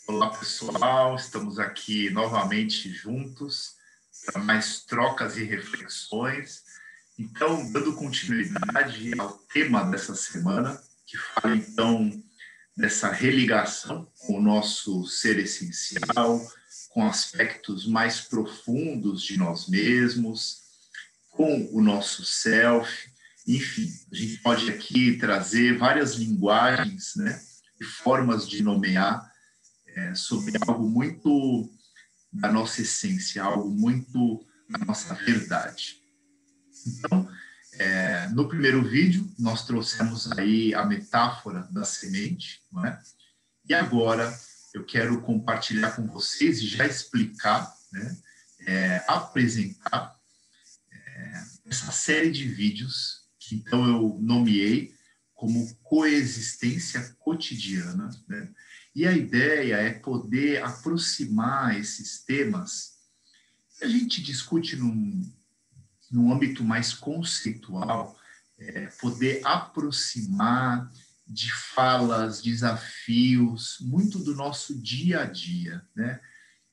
Olá, pessoal. Estamos aqui novamente juntos para mais trocas e reflexões. Então, dando continuidade ao tema dessa semana, que fala, então, dessa religação com o nosso ser essencial, com aspectos mais profundos de nós mesmos, com o nosso self. Enfim, a gente pode aqui trazer várias linguagens, né, e formas de nomear sobre algo muito da nossa essência, algo muito da nossa verdade. Então, no primeiro vídeo, nós trouxemos aí a metáfora da semente, não é? E agora eu quero compartilhar com vocês e já explicar, né, apresentar essa série de vídeos que então eu nomeei como coexistência cotidiana, né? E a ideia é poder aproximar esses temas que a gente discute num âmbito mais conceitual, poder aproximar de falas, desafios, muito do nosso dia a dia, né?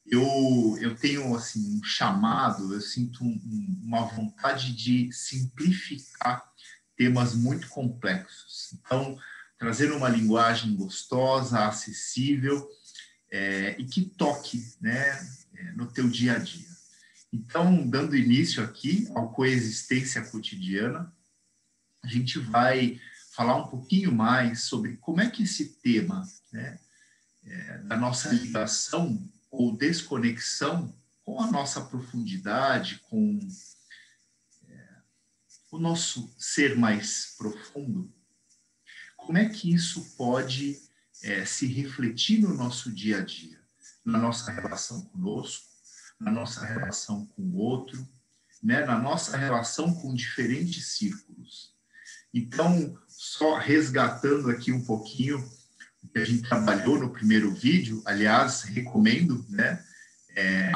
Eu tenho assim um chamado, eu sinto uma vontade de simplificar temas muito complexos. Então, trazendo uma linguagem gostosa, acessível, e que toque, né, no teu dia a dia. Então, dando início aqui ao Coexistência Cotidiana, a gente vai falar um pouquinho mais sobre como é que esse tema, né, da nossa ligação ou desconexão com a nossa profundidade, com o nosso ser mais profundo, como é que isso pode se refletir no nosso dia a dia, na nossa relação conosco, na nossa relação com o outro, né, na nossa relação com diferentes círculos. Então, só resgatando aqui um pouquinho o que a gente trabalhou no primeiro vídeo, aliás, recomendo, né,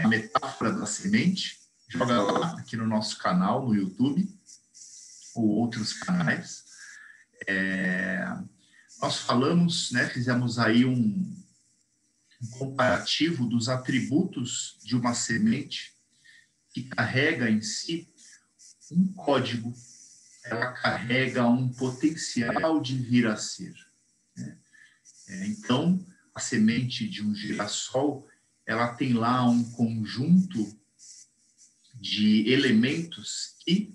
a metáfora da semente, joga lá aqui no nosso canal, no YouTube, ou outros canais. Nós falamos, né, fizemos aí um comparativo dos atributos de uma semente que carrega em si um código, ela carrega um potencial de vir a ser, né? Então, a semente de um girassol, ela tem lá um conjunto de elementos que,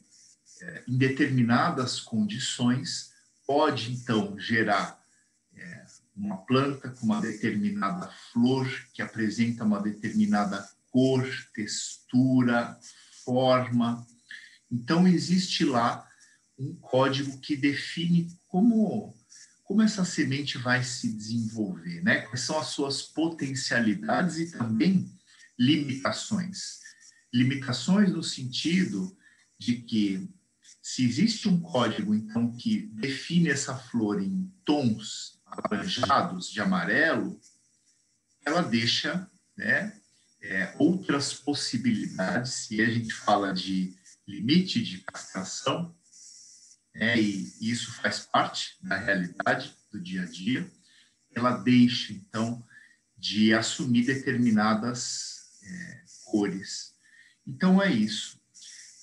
em determinadas condições, pode, então, gerar uma planta com uma determinada flor, que apresenta uma determinada cor, textura, forma. Então, existe lá um código que define como essa semente vai se desenvolver, né? Quais são as suas potencialidades e também limitações. Limitações no sentido de que, se existe um código, então, que define essa flor em tons alaranjados de amarelo, ela deixa, né, outras possibilidades, e a gente fala de limite de castração, e isso faz parte da realidade do dia a dia, ela deixa, então, de assumir determinadas cores. Então, é isso.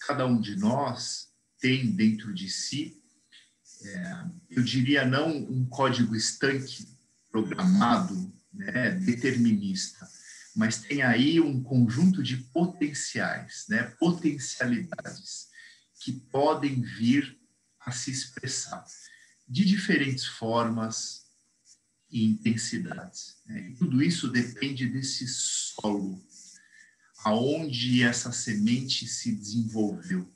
Cada um de nós tem dentro de si, eu diria, não um código estanque programado, né, determinista, mas tem aí um conjunto de potenciais, né, potencialidades que podem vir a se expressar de diferentes formas e intensidades, né? E tudo isso depende desse solo, aonde essa semente se desenvolveu.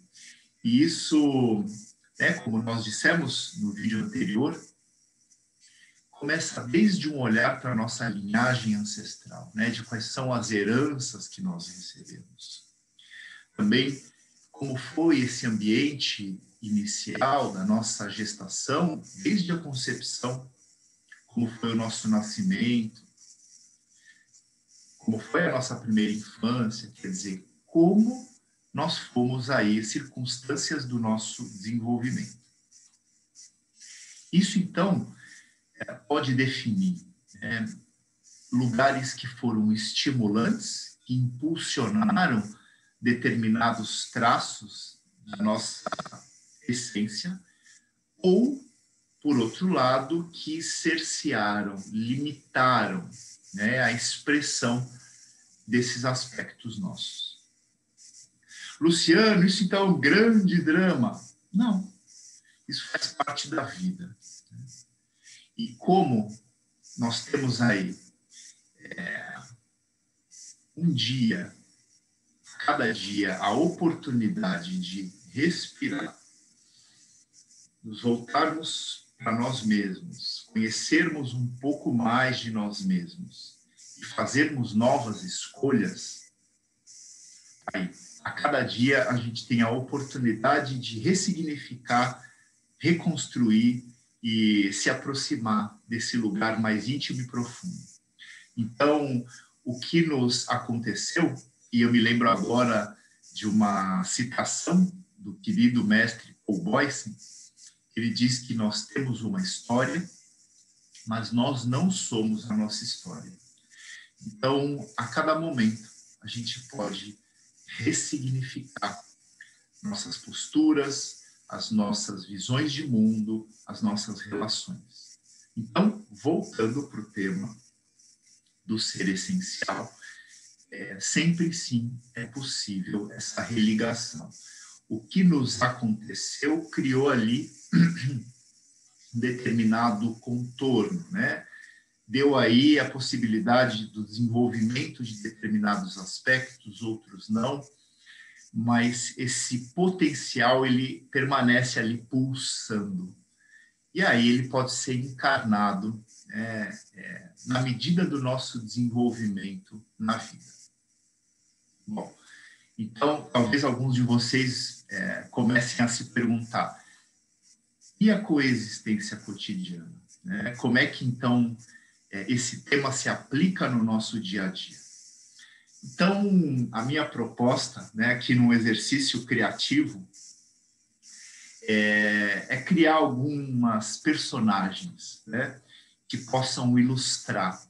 E isso, né, como nós dissemos no vídeo anterior, começa desde um olhar para a nossa linhagem ancestral, né, de quais são as heranças que nós recebemos. Também como foi esse ambiente inicial da nossa gestação, desde a concepção, como foi o nosso nascimento, como foi a nossa primeira infância, quer dizer, como nós fomos aí, circunstâncias do nosso desenvolvimento. Isso, então, pode definir, né, lugares que foram estimulantes, que impulsionaram determinados traços da nossa essência, ou, por outro lado, que cercearam, limitaram, né, a expressão desses aspectos nossos. Luciano, isso então é um grande drama. Não, isso faz parte da vida. E como nós temos aí um dia, cada dia, a oportunidade de respirar, nos voltarmos para nós mesmos, conhecermos um pouco mais de nós mesmos e fazermos novas escolhas, aí, a cada dia a gente tem a oportunidade de ressignificar, reconstruir e se aproximar desse lugar mais íntimo e profundo. Então, o que nos aconteceu, e eu me lembro agora de uma citação do querido mestre Paul Boyce, ele diz que nós temos uma história, mas nós não somos a nossa história. Então, a cada momento, a gente pode ressignificar nossas posturas, as nossas visões de mundo, as nossas relações. Então, voltando para o tema do ser essencial, sempre sim é possível essa religação. O que nos aconteceu criou ali um determinado contorno, né? Deu aí a possibilidade do desenvolvimento de determinados aspectos, outros não, mas esse potencial ele permanece ali pulsando. E aí ele pode ser encarnado na medida do nosso desenvolvimento na vida. Bom, então talvez alguns de vocês comecem a se perguntar: e a coexistência cotidiana? Né? Como é que então esse tema se aplica no nosso dia a dia? Então, a minha proposta, né, aqui no exercício criativo, é criar algumas personagens, né, que possam ilustrar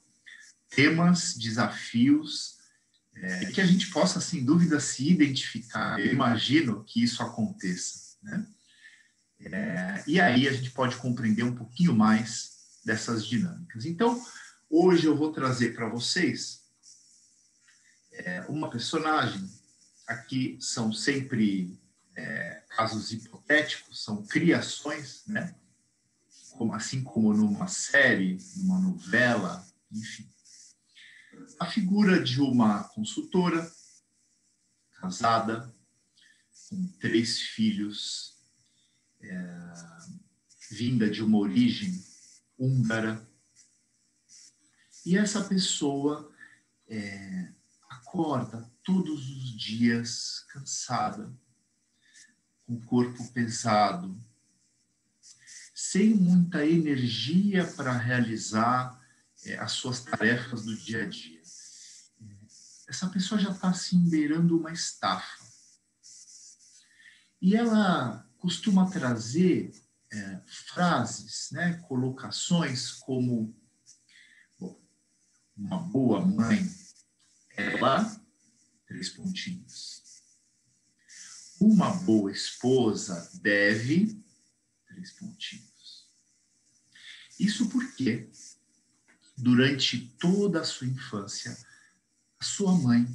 temas, desafios, e que a gente possa, sem dúvida, se identificar. Eu imagino que isso aconteça, né? E aí a gente pode compreender um pouquinho mais dessas dinâmicas. Então, hoje eu vou trazer para vocês uma personagem. Aqui são sempre casos hipotéticos, são criações, né? Assim como numa série, numa novela, enfim. A figura de uma consultora, casada, com 3 filhos, vinda de uma origem húngara. E essa pessoa acorda todos os dias cansada, com o corpo pesado, sem muita energia para realizar as suas tarefas do dia a dia. Essa pessoa já está assim beirando uma estafa. E ela costuma trazer frases, né, colocações como: bom, uma boa mãe, ela, 3 pontinhos. Uma boa esposa deve, 3 pontinhos. Isso porque, durante toda a sua infância, a sua mãe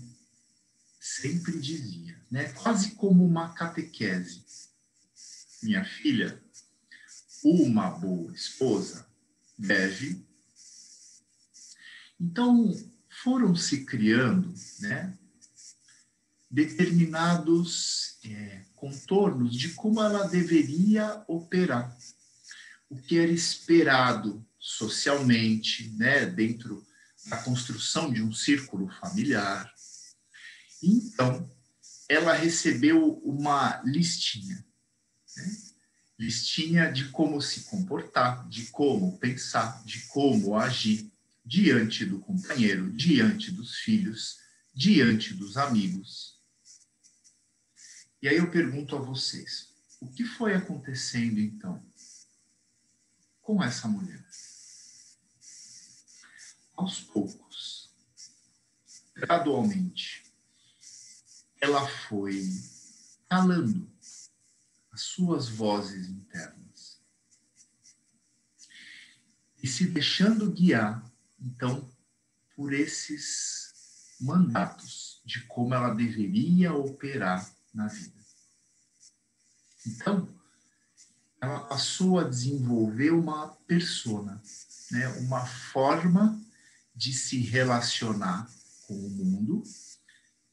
sempre dizia, né, quase como uma catequese: minha filha, uma boa esposa deve. Então, foram se criando, né, determinados contornos de como ela deveria operar, o que era esperado socialmente, né, dentro da construção de um círculo familiar. Então, ela recebeu uma listinha, né? Listinha de como se comportar, de como pensar, de como agir diante do companheiro, diante dos filhos, diante dos amigos. E aí eu pergunto a vocês, o que foi acontecendo então com essa mulher? Aos poucos, gradualmente, ela foi calando as suas vozes internas e se deixando guiar, então, por esses mandatos de como ela deveria operar na vida. Então, ela passou a desenvolver uma persona, né? Uma forma de se relacionar com o mundo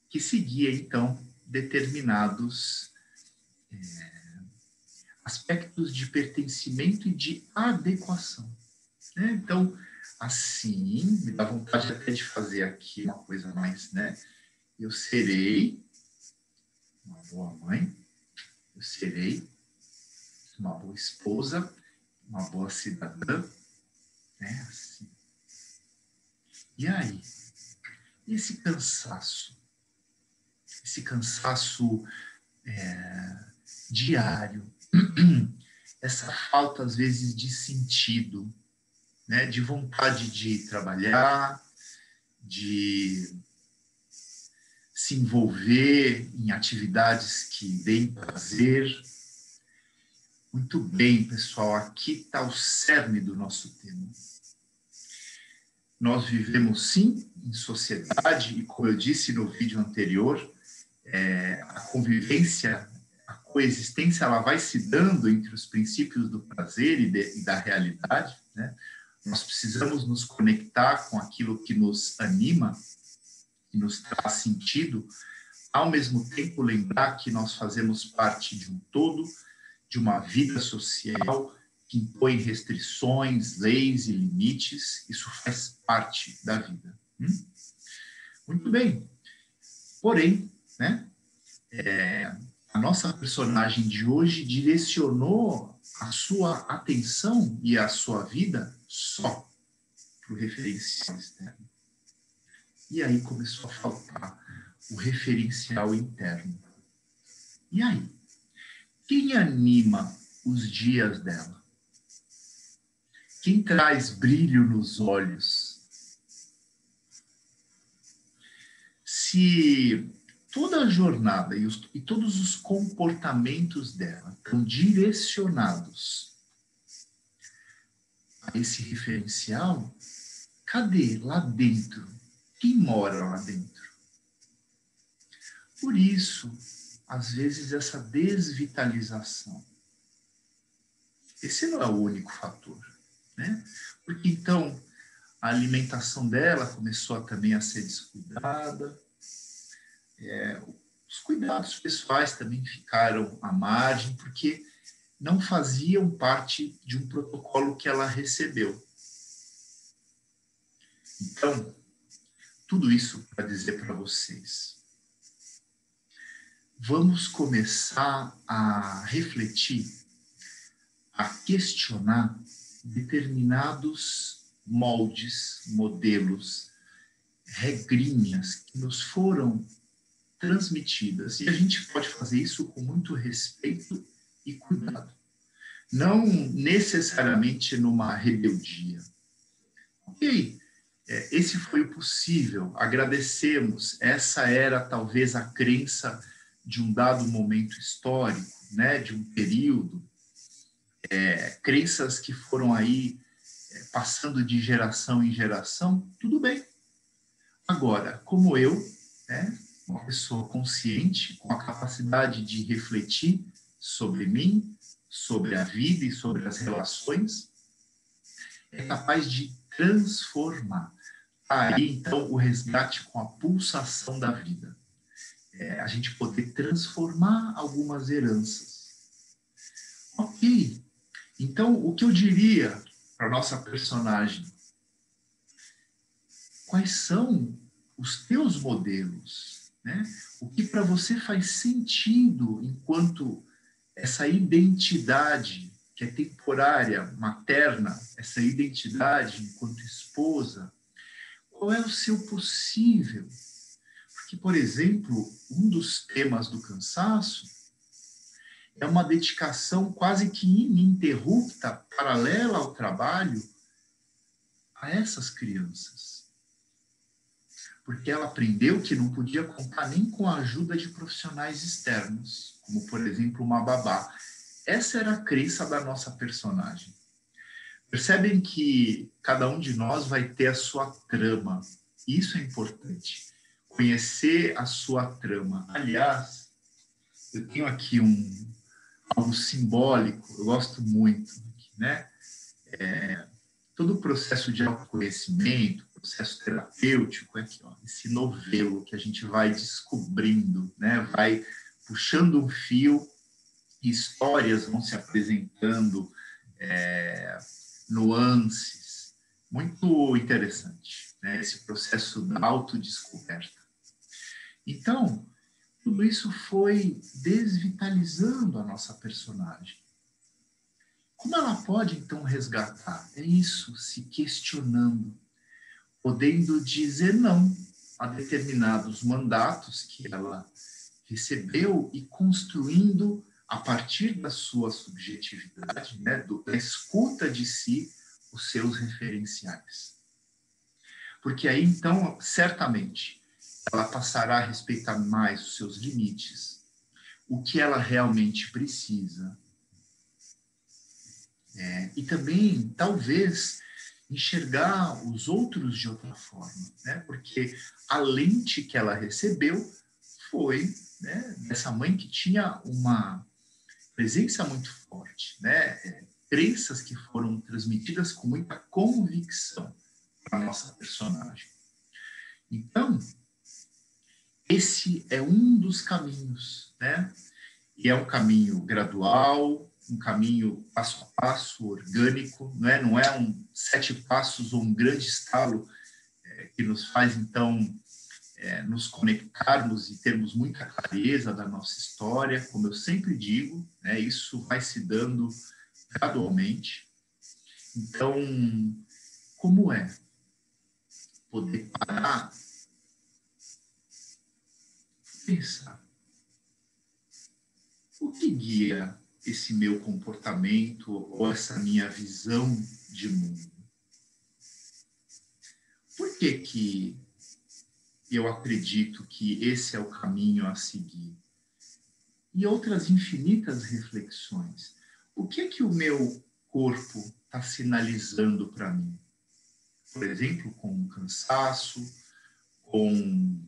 que seguia, então, determinados aspectos de pertencimento e de adequação. Né? Então, assim, me dá vontade até de fazer aqui uma coisa mais, né? Eu serei uma boa mãe, eu serei uma boa esposa, uma boa cidadã, né? Assim. E aí, esse cansaço diário, essa falta, às vezes, de sentido, né? De vontade de trabalhar, de se envolver em atividades que deem prazer. Muito bem, pessoal, aqui está o cerne do nosso tema. Nós vivemos, sim, em sociedade, e como eu disse no vídeo anterior, a convivência, a coexistência, ela vai se dando entre os princípios do prazer e da realidade, né? Nós precisamos nos conectar com aquilo que nos anima, que nos traz sentido, ao mesmo tempo lembrar que nós fazemos parte de um todo, de uma vida social que impõe restrições, leis e limites. Isso faz parte da vida. Muito bem. Porém, né, a nossa personagem de hoje direcionou a sua atenção e a sua vida só para o referencial externo. E aí começou a faltar o referencial interno. E aí? Quem anima os dias dela? Quem traz brilho nos olhos? Se toda a jornada e todos os comportamentos dela estão direcionados a esse referencial, cadê lá dentro? Quem mora lá dentro? Por isso, às vezes, essa desvitalização. Esse não é o único fator, né? Porque, então, a alimentação dela começou também a ser descuidada, os cuidados pessoais também ficaram à margem, porque não faziam parte de um protocolo que ela recebeu. Então, tudo isso para dizer para vocês, vamos começar a refletir, a questionar determinados moldes, modelos, regrinhas que nos foram transmitidas. E a gente pode fazer isso com muito respeito e cuidado. Não necessariamente numa rebeldia. Ok, esse foi o possível. Agradecemos. Essa era talvez a crença de um dado momento histórico, né, de um período. Crenças que foram aí passando de geração em geração, tudo bem. Agora, como eu, né, uma pessoa consciente, com a capacidade de refletir sobre mim, sobre a vida e sobre as relações, é capaz de transformar. Aí, então, o resgate com a pulsação da vida. A gente poder transformar algumas heranças. Ok. Então, o que eu diria para a nossa personagem? Quais são os teus modelos? Né? O que para você faz sentido enquanto essa identidade que é temporária, materna, essa identidade enquanto esposa, qual é o seu possível? Porque, por exemplo, um dos temas do cansaço é uma dedicação quase que ininterrupta, paralela ao trabalho, a essas crianças. porque ela aprendeu que não podia contar nem com a ajuda de profissionais externos, como, por exemplo, uma babá. Essa era a crença da nossa personagem. Percebem que cada um de nós vai ter a sua trama. Isso é importante. Conhecer a sua trama. Aliás, eu tenho aqui algo simbólico, eu gosto muito, né? Todo o processo de autoconhecimento, processo terapêutico, é aqui, ó, esse novelo que a gente vai descobrindo, né? Vai puxando um fio, histórias vão se apresentando, nuances. Muito interessante, né? Esse processo da autodescoberta. Então, tudo isso foi desvitalizando a nossa personagem. Como ela pode, então, resgatar? É isso, se questionando, podendo dizer não a determinados mandatos que ela recebeu e construindo, a partir da sua subjetividade, né, da escuta de si, os seus referenciais. Porque aí, então, certamente, ela passará a respeitar mais os seus limites, o que ela realmente precisa. E também, talvez, enxergar os outros de outra forma, né? Porque a lente que ela recebeu foi, né, dessa mãe que tinha uma presença muito forte, né? Crenças que foram transmitidas com muita convicção para a nossa personagem. Então, esse é um dos caminhos, né? E é um caminho gradual, um caminho passo a passo, orgânico, né? Não é um 7 passos ou um grande estalo que nos faz, então, nos conectarmos e termos muita clareza da nossa história. Como eu sempre digo, né? Isso vai se dando gradualmente. Então, como é poder parar, pensar, o que guia esse meu comportamento ou essa minha visão de mundo? Por que eu acredito que esse é o caminho a seguir? E outras infinitas reflexões. O que o meu corpo está sinalizando para mim? Por exemplo, com cansaço, com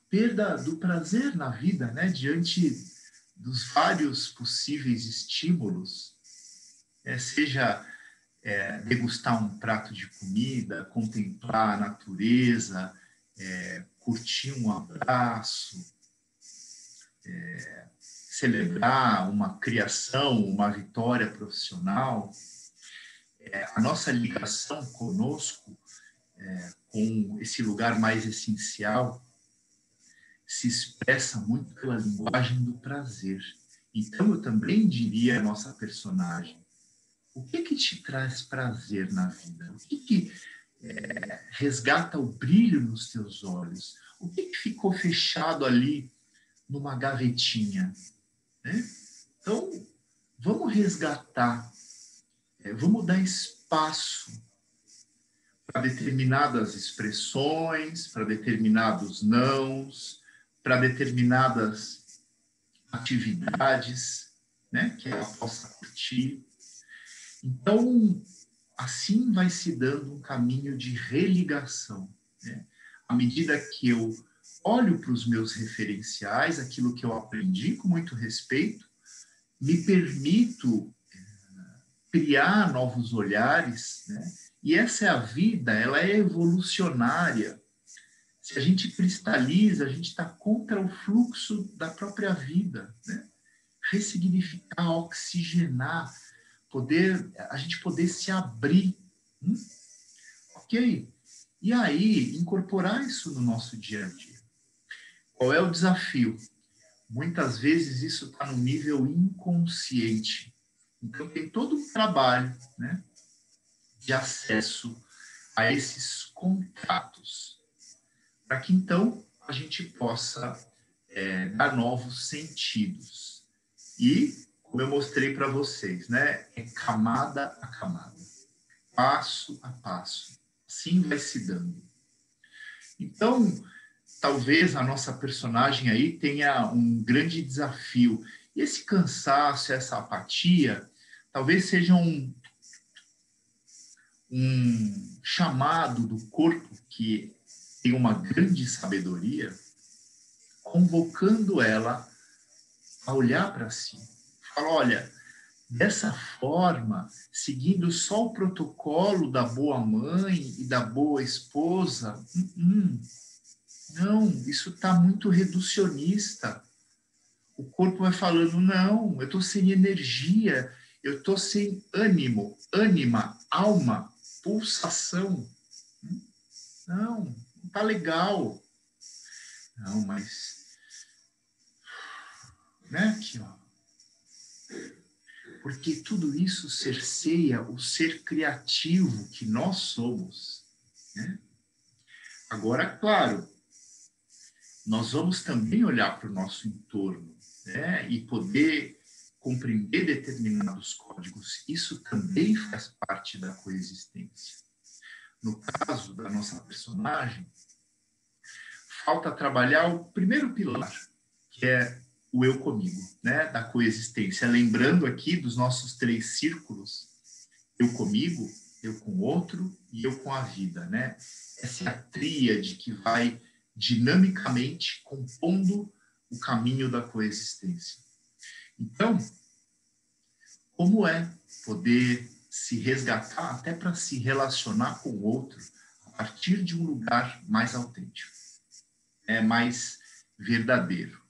perda do prazer na vida, né? Diante dos vários possíveis estímulos, seja degustar um prato de comida, contemplar a natureza, curtir um abraço, celebrar uma criação, uma vitória profissional. A nossa ligação conosco, com esse lugar mais essencial, se expressa muito pela linguagem do prazer. Então, eu também diria a nossa personagem, o que te traz prazer na vida? O que resgata o brilho nos teus olhos? O que ficou fechado ali numa gavetinha? Né? Então, vamos resgatar, vamos dar espaço para determinadas expressões, para determinados nãos, para determinadas atividades, né, que ela possa curtir. Então, assim vai se dando um caminho de religação, né? À medida que eu olho para os meus referenciais, aquilo que eu aprendi com muito respeito, me permito criar novos olhares, né? E essa é a vida, ela é evolucionária. Se a gente cristaliza, a gente está contra o fluxo da própria vida, né? Ressignificar, oxigenar, a gente poder se abrir, ok? E aí, incorporar isso no nosso dia a dia. Qual é o desafio? Muitas vezes isso está no nível inconsciente. Então, tem todo um trabalho, né, de acesso a esses contatos, para que, então, a gente possa dar novos sentidos. E, como eu mostrei para vocês, né, é camada a camada, passo a passo. Assim vai se dando. Então, talvez a nossa personagem aí tenha um grande desafio. E esse cansaço, essa apatia, talvez seja um chamado do corpo que tem uma grande sabedoria, convocando ela a olhar para si. Fala, olha, dessa forma, seguindo só o protocolo da boa mãe e da boa esposa, não, isso está muito reducionista. O corpo vai falando, não, eu estou sem energia, eu estou sem ânimo, ânima, alma, pulsação. Não está legal. Não, mas... Né, aqui, ó. Porque tudo isso cerceia o ser criativo que nós somos. Né? Agora, claro, nós vamos também olhar para o nosso entorno, né? E poder compreender determinados códigos. Isso também faz parte da coexistência. No caso da nossa personagem, falta trabalhar o primeiro pilar, que é o eu comigo, né? Da coexistência. Lembrando aqui dos nossos 3 círculos, eu comigo, eu com o outro e eu com a vida, né? Essa é a tríade que vai dinamicamente compondo o caminho da coexistência. Então, como é poder se resgatar até para se relacionar com o outro a partir de um lugar mais autêntico, mais verdadeiro?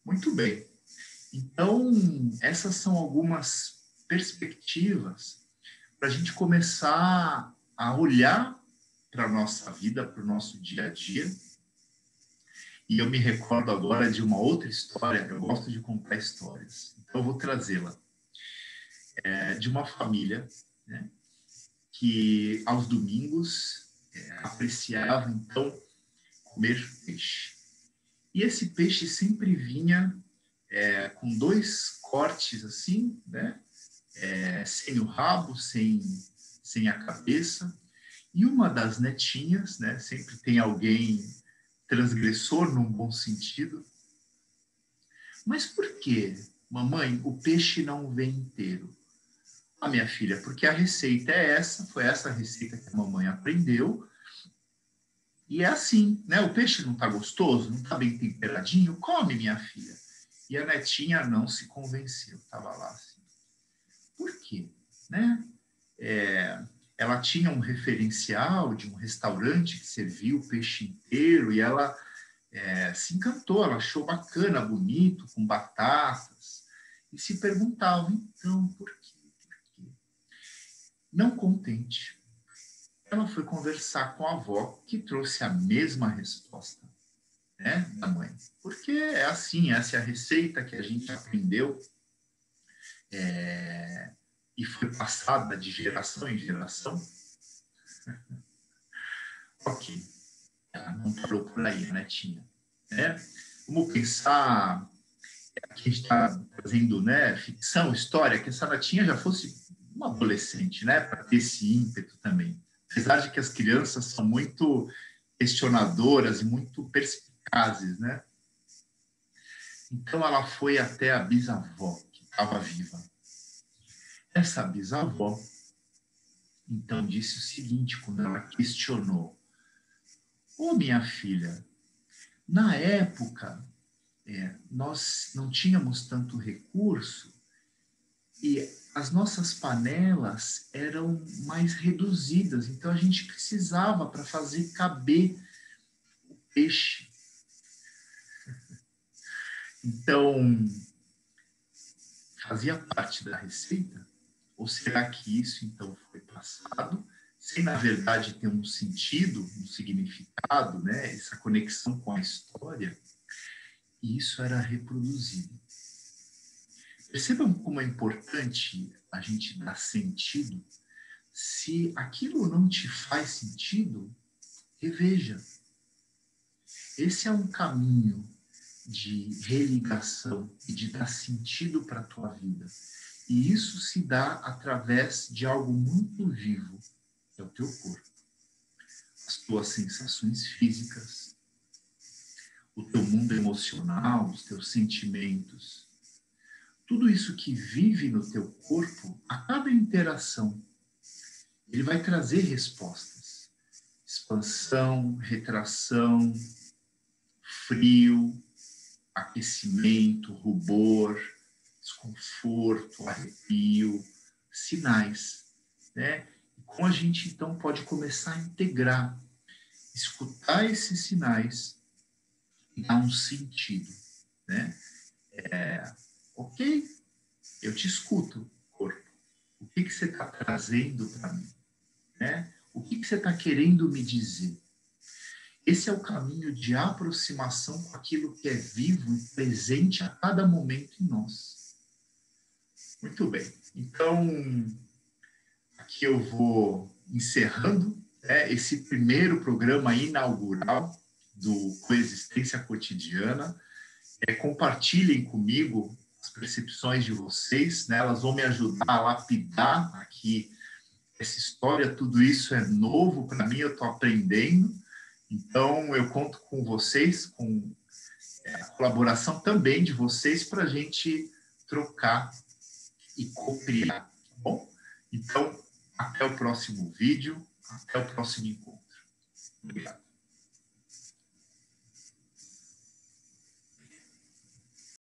Muito bem. Então, essas são algumas perspectivas para a gente começar a olhar para a nossa vida, para o nosso dia a dia. E eu me recordo agora de uma outra história, eu gosto de contar histórias, então eu vou trazê-la. De uma família, né, que aos domingos apreciava, então, comer peixe. E esse peixe sempre vinha com 2 cortes assim, né, sem o rabo, sem a cabeça. E uma das netinhas, né, sempre tem alguém transgressor num bom sentido. Mas por que, mamãe, o peixe não vem inteiro? Ah, minha filha, porque a receita é essa, foi essa a receita que a mamãe aprendeu. E é assim, né? O peixe não está gostoso, não está bem temperadinho? Come, minha filha. E a netinha não se convenceu, estava lá assim. Por quê? Né? Ela tinha um referencial de um restaurante que servia o peixe inteiro e ela se encantou, ela achou bacana, bonito, com batatas, e se perguntava, então, por quê? Não contente, ela foi conversar com a avó, que trouxe a mesma resposta, né, da mãe. Porque é assim, essa é a receita que a gente aprendeu e foi passada de geração em geração. Ok, ela não parou por aí, a netinha. Né? Vamos pensar, aqui a gente está trazendo, né, ficção, história, que essa netinha já fosse uma adolescente, né, para ter esse ímpeto também. Apesar de que as crianças são muito questionadoras e muito perspicazes, né? Então ela foi até a bisavó, que estava viva. Essa bisavó, então, disse o seguinte, quando ela questionou: ô, minha filha, na época, nós não tínhamos tanto recurso e as nossas panelas eram mais reduzidas, então a gente precisava, para fazer caber o peixe. Então, fazia parte da receita? Ou será que isso, então, foi passado sem, na verdade, ter um sentido, um significado, né? Essa conexão com a história? E isso era reproduzido. Percebam como é importante a gente dar sentido. Se aquilo não te faz sentido, reveja. Esse é um caminho de religação e de dar sentido para a tua vida. E isso se dá através de algo muito vivo, que é o teu corpo. As tuas sensações físicas, o teu mundo emocional, os teus sentimentos, tudo isso que vive no teu corpo, a cada interação, ele vai trazer respostas. Expansão, retração, frio, aquecimento, rubor, desconforto, arrepio, sinais, né? E como a gente, então, pode começar a integrar, escutar esses sinais e dar um sentido, né? Ok, eu te escuto, corpo. O que você está trazendo para mim? Né? O que você está querendo me dizer? Esse é o caminho de aproximação com aquilo que é vivo e presente a cada momento em nós. Muito bem. Então, aqui eu vou encerrando, né, esse primeiro programa inaugural do Coexistência Cotidiana. Compartilhem comigo as percepções de vocês, né? Elas vão me ajudar a lapidar aqui essa história. Tudo isso é novo para mim, eu estou aprendendo. Então, eu conto com vocês, com a colaboração também de vocês para a gente trocar e cocriar, tá bom? Então, até o próximo vídeo, até o próximo encontro. Obrigado.